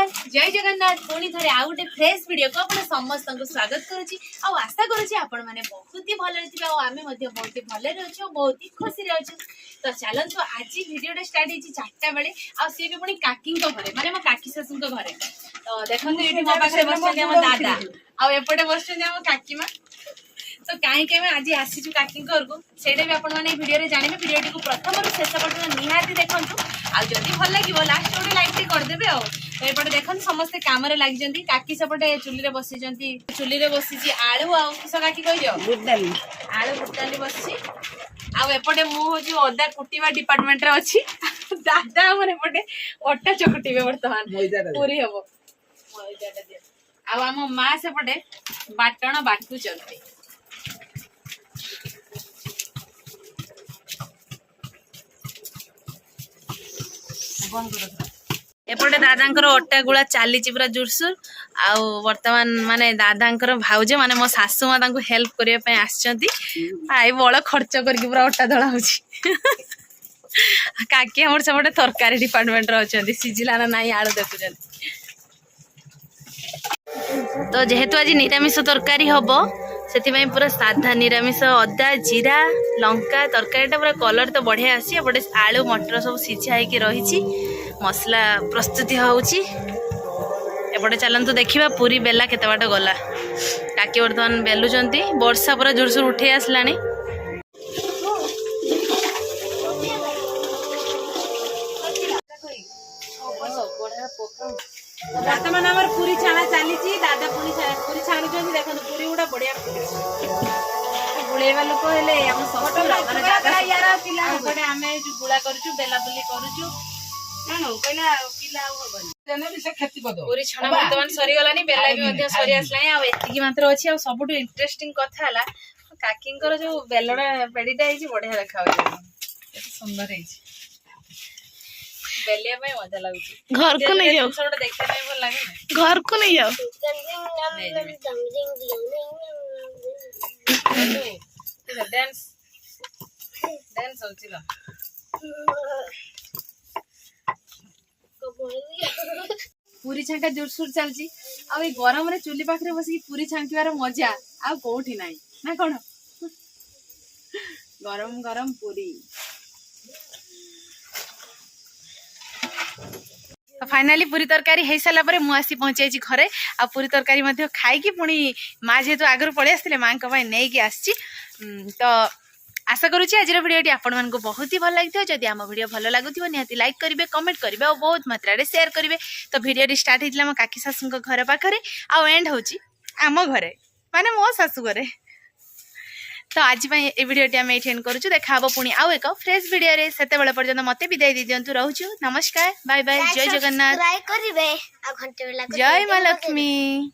जय जगन्नाथ पुणी थे आउ गोटे फ्रेश वीडियो को अपन समस्त को स्वागत करुच्ची आशा करुच्ची आपण मैंने बहुत ही भले आम बहुत ही भले अच्छे बहुत ही खुशी अच्छे तो चलतु आज वीडियो स्टार्ट होती 4टा बेले सी भी पुणी काकी घरे माने मो काकी शाशु घरे तो देखो ये मो पाखे बस दादा आउटे बस काकी माँ तो कहीं आज आसीचु काकी घर को सेटा भी आपण मैंने वीडियो जाने वीडियो को प्रथम शेष पर्यटन निहाती देखूँ आदि भल लगे लास्ट गोटे लाइक करदेवे आ तो ये देखते समस्ते कम लगी काकी सेपटे चुली बसी चुली बसी आलू आस काकी कह आलू बुटाली बसी आपटे मुझे अदा कुटा डिपार्टमेंट रे अच्छी दादा आमर एपटे अटा चकुटे बर्तमान पूरी हम आम माँ सेपटे बाटण बाटुंट एपटे दादांकर अटा गुला चली पूरा जोरसोर आउ वर्तमान माने दादांकर भाउज माने मो सासू माँ हेल्प करने आई बड़ खर्च करके पूरा अटा दला हो काकी हमर सेपटे तरकारी डिपार्टमेंट अच्छा सिझिला ना नाई आलू देखुं तो जेहेतु आज निरामिष तरकारी हम से पूरा साधा निरामिष अदा जीरा लंका तरकारीटा पूरा कलर तो बढ़िया आसी एपटे आलू मटर सब सिझा रही मसला प्रस्तुति होउची एपटे चलतु देखा पूरी बेला केते बाट गला काकी वर्तमान बेलुचंती वर्षा पूरा जोरसोर उठे आसलानी वर्तमान आमर पूरी छाणा चली दादा पूरी छाणुचंती देखो पूरी गुड़ा बढ़िया बुलेवा लोक हेले हम ससुर माने दादा यार पिला एपटे आमे जो गुळा करूछु बेला बुली करूछु पूरी छाणा वर्तमान सरी गलानी बेला भी मध्य सरी आसलानी आ एतिकी मात्र अछि आ सबटु इंटरेस्टिंग कथा हला काकींकर जो बेलडा पेडीटा हिची बढ़िया देखा होय सुंदर हिची बेलिया में मजा लागुची घर को नहीं जाओ छोटा देखते नहीं भल लागे घर को नहीं जाओ डांस डांस होची ला पूरी छांटा जोरसोर चलची आ ए गरम रे चुली पाखरे बसी पूरी छांकीवार मजा आ कोठी नाही ना कोन गरम गरम पूरी तो फाइनाली पूरी तरकारी हो सारा पर मुझे पहुंचाई घरे आ पूरी तरकारी खाई पुणी माँ जेहेतु आगु पलि आसते माँ नहीं आसी तो आशा करुँच आज भिडियो आपण मानक बहुत ही भल लगी जदि आम भिडियो भल लगुव निहाती लाइक करेंगे कमेंट करेंगे और बहुत मात्रा शेयर करेंगे तो भिडियो स्टार्ट होता मो काकी शाशु घर पाखे आउ आम घरे माने मो शाशु घरे तो आज ये वीडियो आम एंड करूँ देखा पुणी आउ एक फ्रेश वीडियो से पर्यटन मत विदाई दे दिंतु रोचु नमस्कार बाय बाय जय जगन्नाथ जय माँ लक्ष्मी।